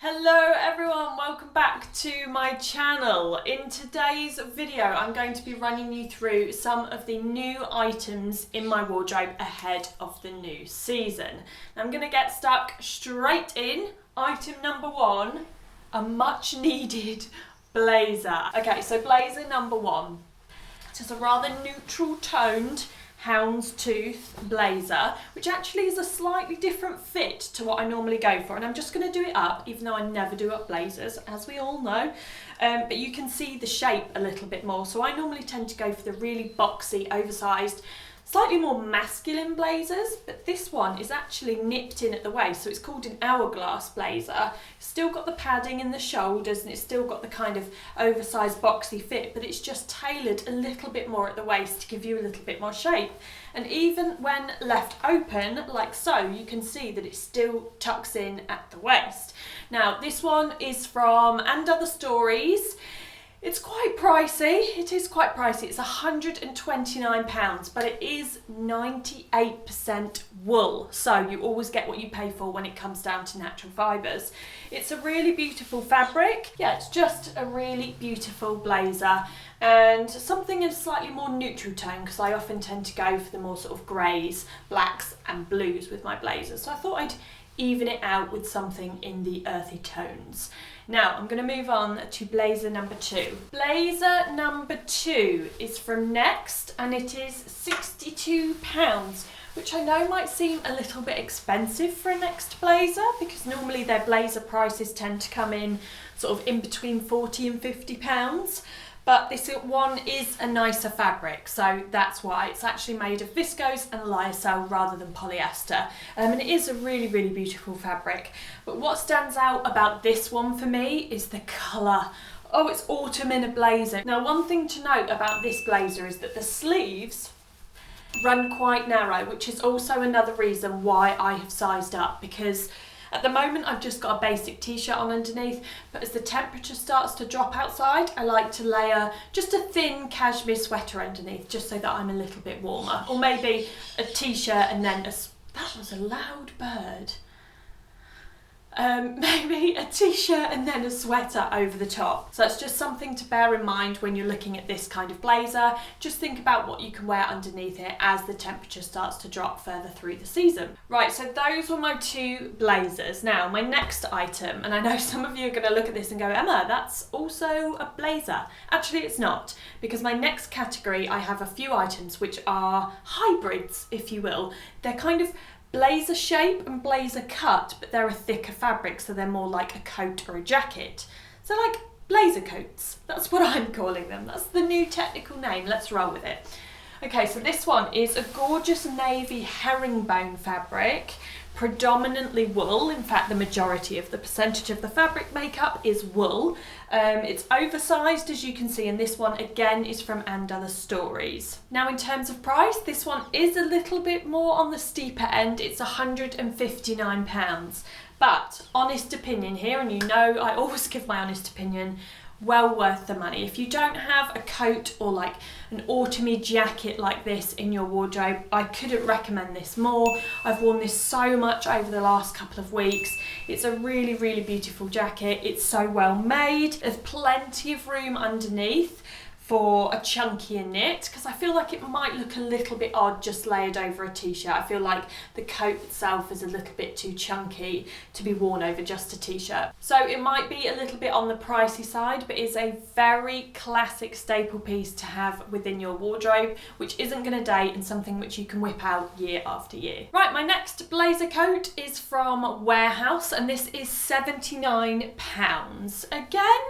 Hello everyone, welcome back to my channel. In today's video I'm going to be running you through some of the new items in my wardrobe ahead of the new season. I'm going to get stuck straight in. Item number one, a much needed blazer. Okay, so blazer number one. It's a rather neutral toned houndstooth blazer, which actually is a slightly different fit to what I normally go for, and I'm just going to do it up, even though I never do up blazers, as we all know, but you can see the shape a little bit more. So I normally tend to go for the really boxy, oversized, slightly more masculine blazers, but this one is actually nipped in at the waist, so it's called an hourglass blazer. It's still got the padding in the shoulders and it's still got the kind of oversized boxy fit, but it's just tailored a little bit more at the waist to give you a little bit more shape. And even when left open, like so, you can see that it still tucks in at the waist. Now, this one is from And Other Stories. It's quite pricey. It is quite pricey. It's £129, but it is 98% wool. So you always get what you pay for when it comes down to natural fibres. It's a really beautiful fabric. Yeah, it's just a really beautiful blazer and something in a slightly more neutral tone, because I often tend to go for the more sort of greys, blacks and blues with my blazers. So I thought I'd even it out with something in the earthy tones. Now I'm going to move on to blazer number two. Blazer number two is from Next and it is £62, which I know might seem a little bit expensive for a Next blazer, because normally their blazer prices tend to come in sort of in between £40 and £50. But this one is a nicer fabric, so that's why. It's actually made of viscose and lyocell rather than polyester. And it is a really, really beautiful fabric. But what stands out about this one for me is the colour. Oh, it's autumn in a blazer. Now, one thing to note about this blazer is that the sleeves run quite narrow, which is also another reason why I have sized up, because at the moment I've just got a basic t-shirt on underneath, but as the temperature starts to drop outside, I like to layer just a thin cashmere sweater underneath, just so that I'm a little bit warmer. Or maybe a t-shirt and then that was a loud bird. Maybe a t-shirt and then a sweater over the top. So that's just something to bear in mind when you're looking at this kind of blazer. Just think about what you can wear underneath it as the temperature starts to drop further through the season. Right, so those were my two blazers. Now, my next item, and I know some of you are going to look at this and go, Emma, that's also a blazer. Actually, it's not, because my next category, I have a few items which are hybrids, if you will. They're kind of blazer shape and blazer cut, but they're a thicker fabric, so they're more like a coat or a jacket. So like blazer coats, that's what I'm calling them. That's the new technical name. Let's roll with it. Okay, so this one is a gorgeous navy herringbone fabric, predominantly wool. In fact, the majority of the percentage of the fabric makeup is wool. It's oversized, as you can see, and this one again is from And Other Stories. Now, in terms of price, this one is a little bit more on the steeper end. It's £159. But honest opinion here, and you know I always give my honest opinion, well worth the money. If you don't have a coat or like an autumny jacket like this in your wardrobe, I couldn't recommend this more. I've worn this so much over the last couple of weeks. It's a really, really beautiful jacket. It's so well made. There's plenty of room underneath for a chunkier knit, because I feel like it might look a little bit odd just layered over a t-shirt. I feel like the coat itself is a little bit too chunky to be worn over just a t-shirt. So it might be a little bit on the pricey side, but it's a very classic staple piece to have within your wardrobe, which isn't going to date and something which you can whip out year after year. Right, my next blazer coat is from Warehouse, and this is £79. Again,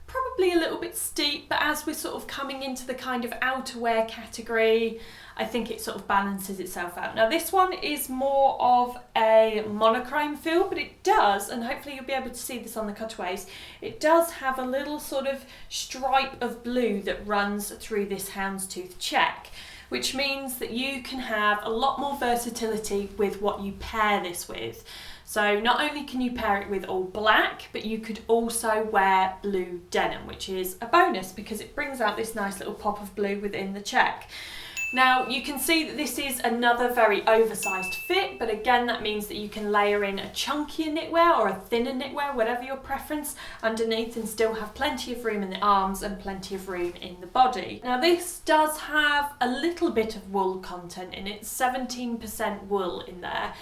probably a little bit steep, but as we're sort of coming into the kind of outerwear category, I think it sort of balances itself out. Now, this one is more of a monochrome feel, but it does, and hopefully you'll be able to see this on the cutaways, it does have a little sort of stripe of blue that runs through this houndstooth check, which means that you can have a lot more versatility with what you pair this with. So not only can you pair it with all black, but you could also wear blue denim, which is a bonus because it brings out this nice little pop of blue within the check. Now you can see that this is another very oversized fit, but again that means that you can layer in a chunkier knitwear or a thinner knitwear, whatever your preference, underneath and still have plenty of room in the arms and plenty of room in the body. Now this does have a little bit of wool content in it, 17% wool in there,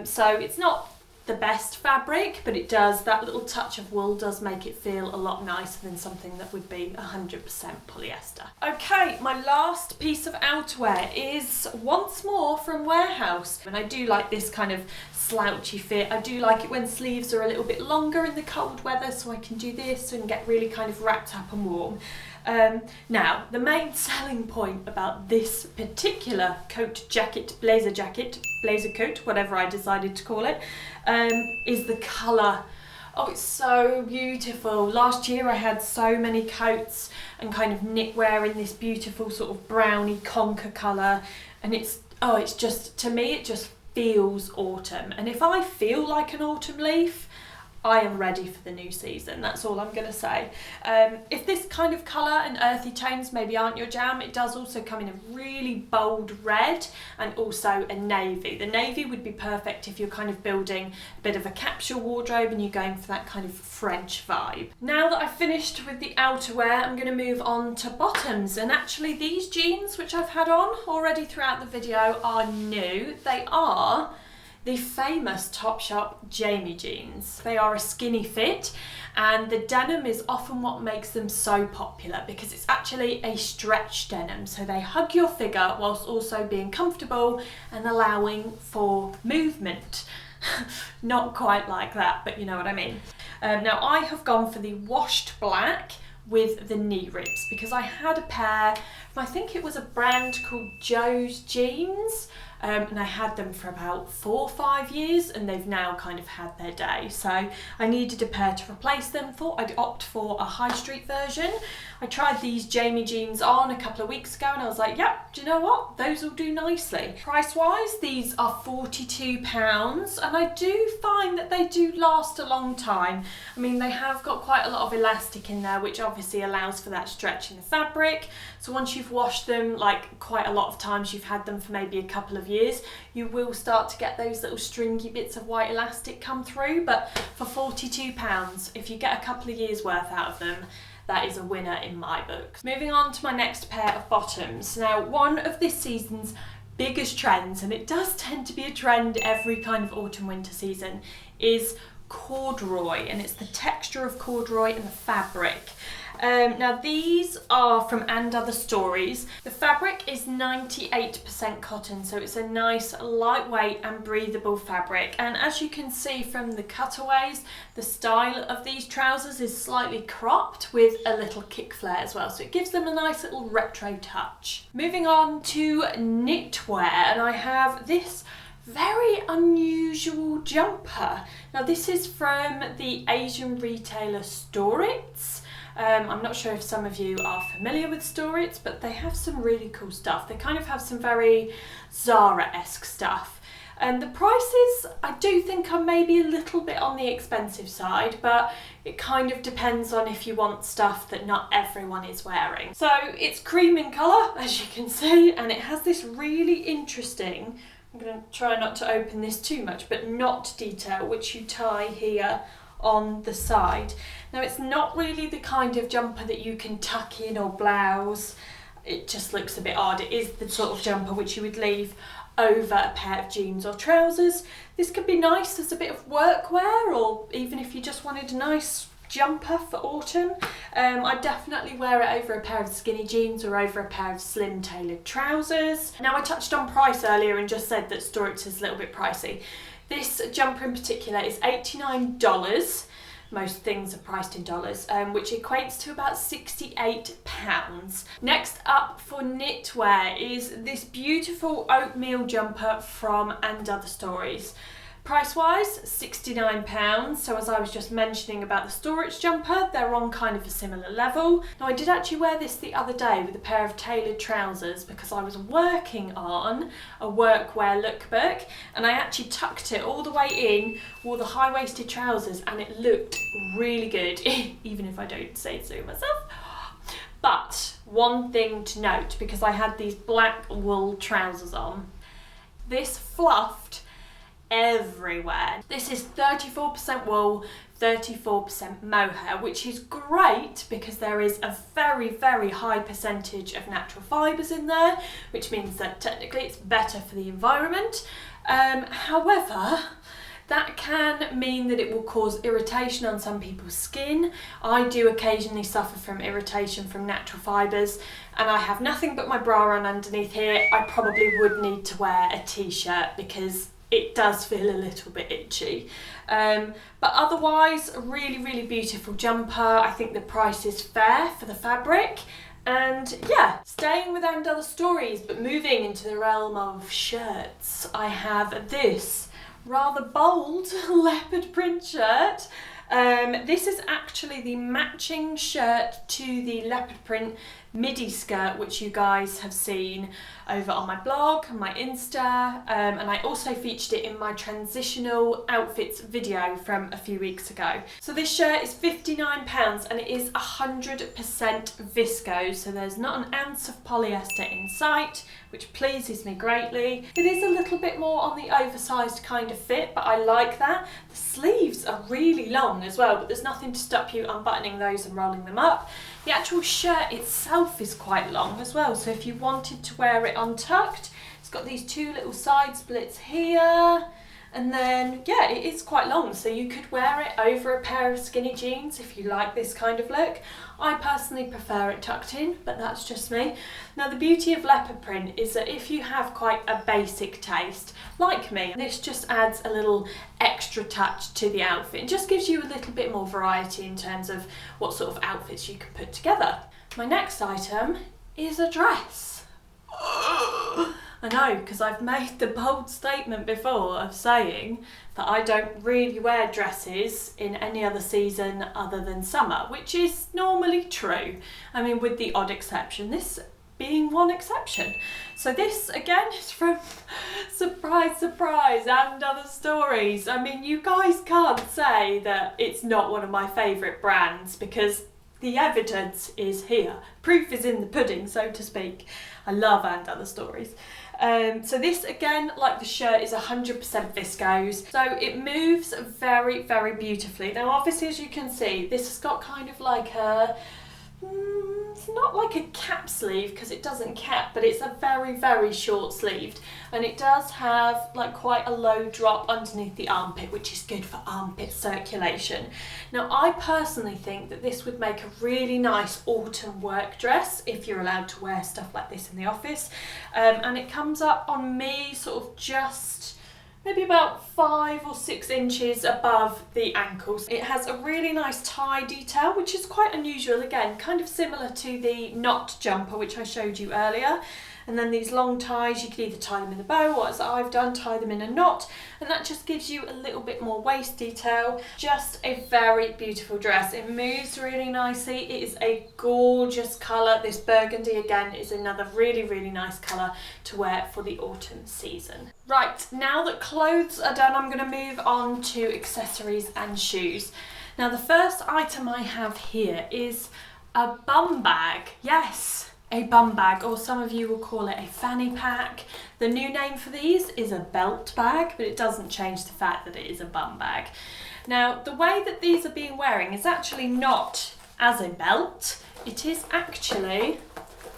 so it's not the best fabric, but it does, that little touch of wool does make it feel a lot nicer than something that would be 100% polyester. Okay, my last piece of outerwear is once more from Warehouse, and I do like this kind of slouchy fit. I do like it when sleeves are a little bit longer in the cold weather, so I can do this and get really kind of wrapped up and warm. Now, the main selling point about this particular coat jacket, blazer coat, whatever I decided to call it, is the colour. Oh, it's so beautiful. Last year I had so many coats and kind of knitwear in this beautiful sort of browny conker colour, and it's just, to me, it just feels autumn. And if I feel like an autumn leaf, I am ready for the new season. That's all I'm going to say. If this kind of colour and earthy tones maybe aren't your jam, it does also come in a really bold red and also a navy. The navy would be perfect if you're kind of building a bit of a capsule wardrobe and you're going for that kind of French vibe. Now that I've finished with the outerwear, I'm going to move on to bottoms. And actually these jeans, which I've had on already throughout the video, are new. They are the famous Topshop Jamie jeans. They are a skinny fit, and the denim is often what makes them so popular because it's actually a stretch denim, so they hug your figure whilst also being comfortable and allowing for movement. Not quite like that, but you know what I mean. Now I have gone for the washed black with the knee rips because I had a pair from, I think it was a brand called Joe's Jeans, and I had them for about 4 or 5 years, and they've now kind of had their day. So I needed a pair to replace them. Thought I'd opt for a high street version. I tried these Jamie jeans on a couple of weeks ago and I was like, yep, do you know what? Those will do nicely. Price wise, these are £42, and I do find that they do last a long time. I mean, they have got quite a lot of elastic in there, which obviously allows for that stretch in the fabric. So once you've washed them, like quite a lot of times, you've had them for maybe a couple of years, you will start to get those little stringy bits of white elastic come through. But for £42, if you get a couple of years worth out of them, that is a winner in my books. Moving on to my next pair of bottoms. Now, one of this season's biggest trends, and it does tend to be a trend every kind of autumn winter season, is corduroy, and it's the texture of corduroy and the fabric. Now these are from And Other Stories. The fabric is 98% cotton, so it's a nice lightweight and breathable fabric, and as you can see from the cutaways, the style of these trousers is slightly cropped with a little kick flare as well, so it gives them a nice little retro touch. Moving on to knitwear, and I have this very unusual jumper. Now this is from the Asian retailer STORETS. I'm not sure if some of you are familiar with STORETS, but they have some really cool stuff. They kind of have some very Zara-esque stuff. And the prices, I do think, are maybe a little bit on the expensive side, but it kind of depends on if you want stuff that not everyone is wearing. So it's cream in colour, as you can see, and it has this really interesting, I'm going to try not to open this too much, but knot detail, which you tie here on the side. Now it's not really the kind of jumper that you can tuck in or blouse. It just looks a bit odd. It is the sort of jumper which you would leave over a pair of jeans or trousers. This could be nice as a bit of workwear, or even if you just wanted a nice jumper for autumn. I'd definitely wear it over a pair of skinny jeans or over a pair of slim tailored trousers. Now I touched on price earlier and just said that STORETS is a little bit pricey. This jumper in particular is $89. Most things are priced in dollars, which equates to about £68. Next up for knitwear is this beautiful oatmeal jumper from And Other Stories. Price wise, £69. So as I was just mentioning about the STORETS jumper, they're on kind of a similar level. Now I did actually wear this the other day with a pair of tailored trousers because I was working on a workwear lookbook, and I actually tucked it all the way in, wore the high-waisted trousers, and it looked really good, even if I don't say so myself. But one thing to note, because I had these black wool trousers on. This fluffed everywhere. This is 34% wool, 34% mohair, which is great because there is a very, very high percentage of natural fibres in there, which means that technically it's better for the environment. However, that can mean that it will cause irritation on some people's skin. I do occasionally suffer from irritation from natural fibres, and I have nothing but my bra on underneath here. I probably would need to wear a t-shirt because it does feel a little bit itchy. But otherwise, a really, really beautiful jumper. I think the price is fair for the fabric. And yeah, staying with And Other Stories, but moving into the realm of shirts, I have this rather bold leopard print shirt. This is actually the matching shirt to the leopard print midi skirt, which you guys have seen over on my blog and my Insta, and I also featured it in my transitional outfits video from a few weeks ago. So this shirt is £59 and it is 100% viscose, so there's not an ounce of polyester in sight, which pleases me greatly. It is a little bit more on the oversized kind of fit, but I like that. The sleeves are really long as well, but there's nothing to stop you unbuttoning those and rolling them up. The actual shirt itself is quite long as well, so if you wanted to wear it untucked, it's got these two little side splits here, and then yeah, it is quite long, so you could wear it over a pair of skinny jeans if you like this kind of look. I personally prefer it tucked in, but that's just me. Now the beauty of leopard print is that if you have quite a basic taste, like me, this just adds a little extra touch to the outfit. It just gives you a little bit more variety in terms of what sort of outfits you can put together. My next item is a dress. I know, because I've made the bold statement before of saying that I don't really wear dresses in any other season other than summer, which is normally true. I mean, with the odd exception, this being one exception. So this again is from surprise, surprise, And Other Stories. I mean, you guys can't say that it's not one of my favourite brands because the evidence is here. Proof is in the pudding, so to speak. I love And Other Stories. So this again, like the shirt, is 100% viscose, so it moves very, very beautifully. Now obviously, as you can see, this has got kind of like a, it's not like a cap sleeve because it doesn't cap, but it's a very, very short sleeved, and it does have like quite a low drop underneath the armpit, which is good for armpit circulation. Now I personally think that this would make a really nice autumn work dress if you're allowed to wear stuff like this in the office, and it comes up on me sort of just maybe about 5 or 6 inches above the ankles. It has a really nice tie detail, which is quite unusual, again, kind of similar to the knot jumper, which I showed you earlier. And then these long ties, you can either tie them in a bow, or as I've done, tie them in a knot, and that just gives you a little bit more waist detail. Just a very beautiful dress. It moves really nicely. It is a gorgeous colour. This burgundy, again, is another really, really nice colour to wear for the autumn season. Right, now that clothes are done, I'm going to move on to accessories and shoes. Now the first item I have here is a bum bag. Yes, a bum bag, or some of you will call it a fanny pack. The new name for these is a belt bag, but it doesn't change the fact that it is a bum bag. Now, the way that these are being wearing is actually not as a belt. It is actually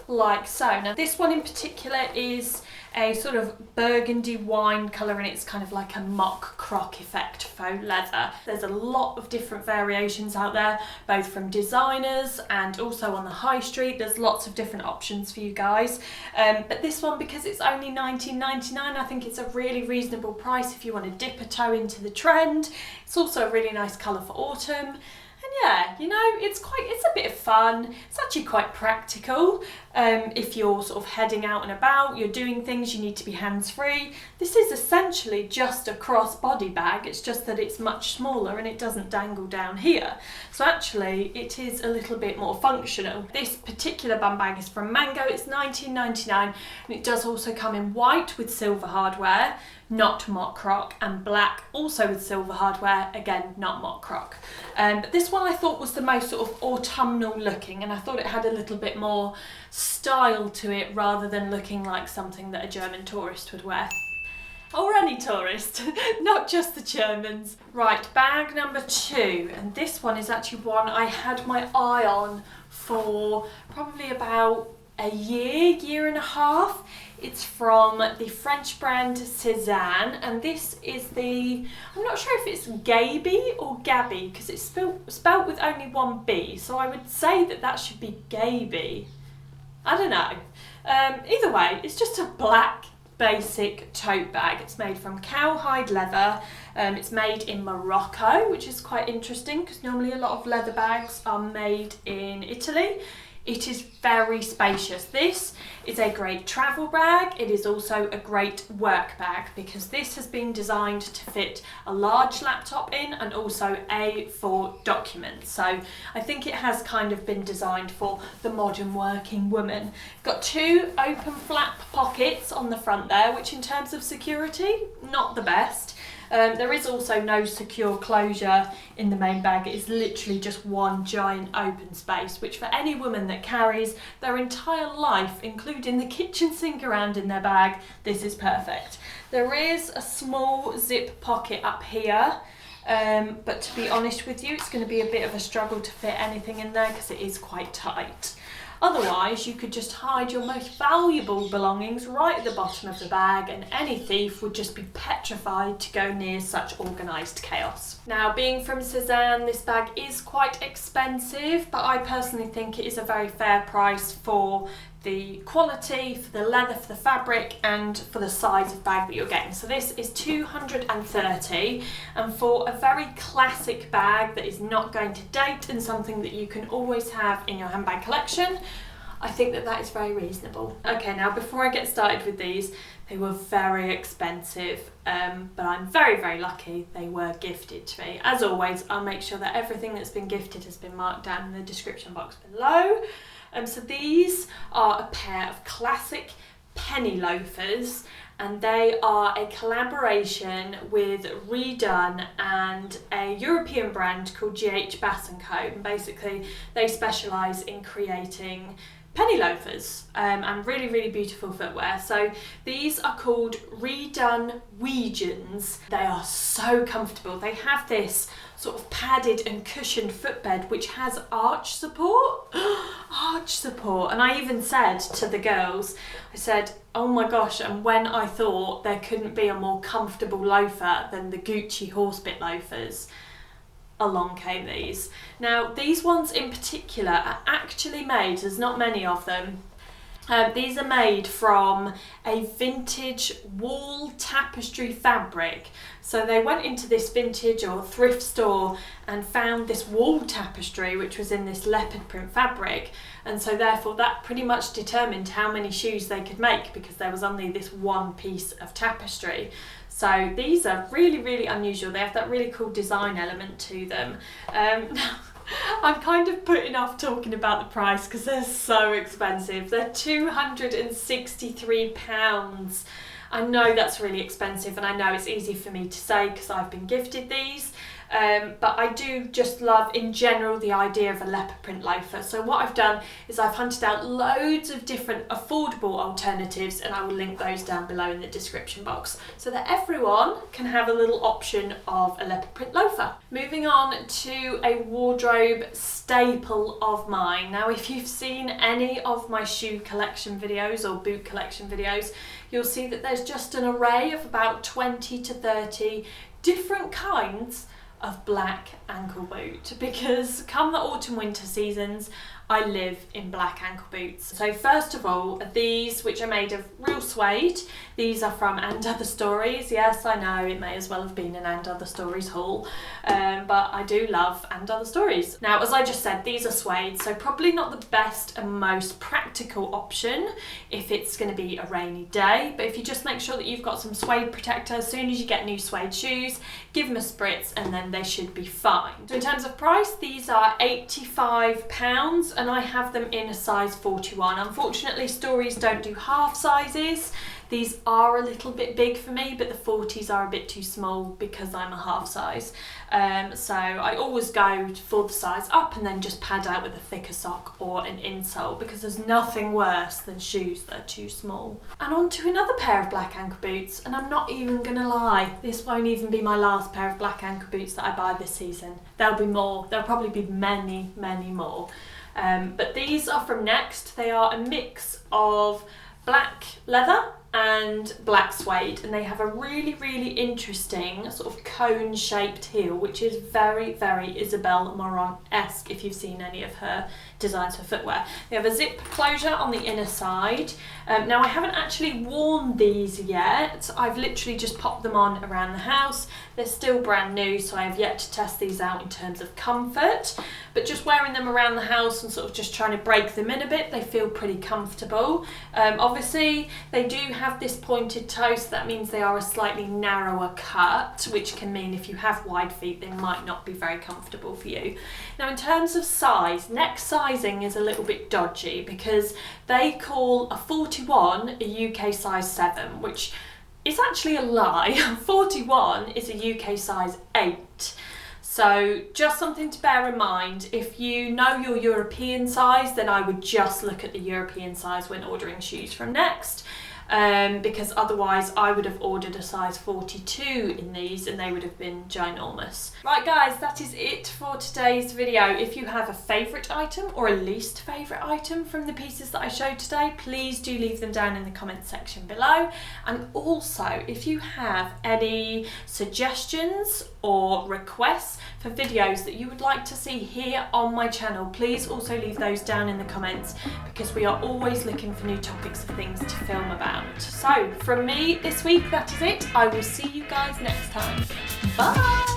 like so. Now, this one in particular is a sort of burgundy wine colour, and it's kind of like a mock croc effect faux leather. There's a lot of different variations out there, both from designers and also on the high street. There's lots of different options for you guys, but this one, because it's only $19.99, I think it's a really reasonable price if you want to dip a toe into the trend. It's also a really nice colour for autumn. Yeah, you know, it's a bit of fun. It's actually quite practical. If you're sort of heading out and about, you're doing things, you need to be hands-free. This is essentially just a cross-body bag. It's just that it's much smaller and it doesn't dangle down here. So actually, it is a little bit more functional. This particular bum bag is from Mango. It's $19.99, and it does also come in white with silver hardware, not mock croc, and black also with silver hardware, again not mock croc. But this one I thought was the most sort of autumnal looking, and I thought it had a little bit more style to it rather than looking like something that a German tourist would wear. Or any tourist, not just the Germans. Right, bag number 2, and this one is actually one I had my eye on for probably about a year and a half. It's from the French brand Cézanne, and this is the, I'm not sure if it's Gaby or Gabby, because it's spelt with only one B, so I would say that that should be Gaby. I don't know. Either way, it's just a black basic tote bag. It's made from cowhide leather. It's made in Morocco, which is quite interesting because normally a lot of leather bags are made in Italy. It is very spacious. This is a great travel bag. It is also a great work bag because this has been designed to fit a large laptop in and also A4 documents. So I think it has kind of been designed for the modern working woman. Got 2 open flap pockets on the front there, which in terms of security, not the best. There is also no secure closure in the main bag. It is literally just one giant open space, which for any woman that carries their entire life, including the kitchen sink around in their bag, this is perfect. There is a small zip pocket up here, but to be honest with you, it's going to be a bit of a struggle to fit anything in there because it is quite tight. Otherwise, you could just hide your most valuable belongings right at the bottom of the bag, and any thief would just be petrified to go near such organised chaos. Now, being from Cézanne, this bag is quite expensive, but I personally think it is a very fair price for the quality, for the leather, for the fabric, and for the size of bag that you're getting. So this is $230, and for a very classic bag that is not going to date and something that you can always have in your handbag collection, I think that that is very reasonable. Okay, now before I get started with these, they were very expensive, but I'm very, very lucky they were gifted to me. As always, I'll make sure that everything that's been gifted has been marked down in the description box below. So these are a pair of classic penny loafers, and they are a collaboration with Redone and a European brand called GH Bass & Co. And basically they specialise in creating penny loafers and really, really beautiful footwear. So these are called Redone Weegens. They are so comfortable. They have this sort of padded and cushioned footbed which has arch support. Arch support. And I even said to the girls, I said, oh my gosh, and when I thought there couldn't be a more comfortable loafer than the Gucci horsebit loafers, along came these. Now these ones in particular are actually made, there's not many of them, these are made from a vintage wall tapestry fabric. So they went into this vintage or thrift store and found this wall tapestry which was in this leopard print fabric, and so therefore that pretty much determined how many shoes they could make because there was only this one piece of tapestry. So these are really, really unusual. They have that really cool design element to them. I'm kind of putting off talking about the price because they're so expensive. They're £263. I know that's really expensive, and I know it's easy for me to say because I've been gifted these. But I do just love in general the idea of a leopard print loafer. So what I've done is I've hunted out loads of different affordable alternatives, and I will link those down below in the description box so that everyone can have a little option of a leopard print loafer. Moving on to a wardrobe staple of mine. Now if you've seen any of my shoe collection videos or boot collection videos, you'll see that there's just an array of about 20 to 30 different kinds of black ankle boot, because come the autumn winter seasons I live in black ankle boots. So first of all, these, which are made of real suede, these are from And Other Stories. Yes, I know it may as well have been an And Other Stories haul, but I do love And Other Stories. Now, as I just said, these are suede, so probably not the best and most practical option if it's going to be a rainy day, but if you just make sure that you've got some suede protector as soon as you get new suede shoes, give them a spritz and then they should be fine. So in terms of price, these are £85 and I have them in a size 41. Unfortunately, Stories don't do half sizes. These are a little bit big for me, but the 40s are a bit too small because I'm a half size. So I always go for the size up and then just pad out with a thicker sock or an insole, because there's nothing worse than shoes that are too small. And on to another pair of black ankle boots, and I'm not even gonna lie, this won't even be my last pair of black ankle boots that I buy this season. There'll be more, there'll probably be many more. But these are from Next. They are a mix of black leather and black suede, and they have a really interesting sort of cone shaped heel, which is very Isabel Marant-esque if you've seen any of her designs for footwear. They have a zip closure on the inner side. Now I haven't actually worn these yet. I've literally just popped them on around the house. They're still brand new, so I have yet to test these out in terms of comfort, but just wearing them around the house and sort of just trying to break them in a bit, they feel pretty comfortable. Obviously they do have this pointed toe, so that means they are a slightly narrower cut, which can mean if you have wide feet they might not be very comfortable for you. Now in terms of size, Next sizing is a little bit dodgy because they call a 41 a UK size 7, which is actually a lie. 41 is a UK size 8. So just something to bear in mind. If you know your European size, then I would just look at the European size when ordering shoes from Next. Because otherwise I would have ordered a size 42 in these and they would have been ginormous. Right guys, that is it for today's video. If you have a favourite item or a least favourite item from the pieces that I showed today, please do leave them down in the comments section below. And also, if you have any suggestions or requests for videos that you would like to see here on my channel, please also leave those down in the comments, because we are always looking for new topics of things to film about. So from me this week, that is it. I will see you guys next time. Bye!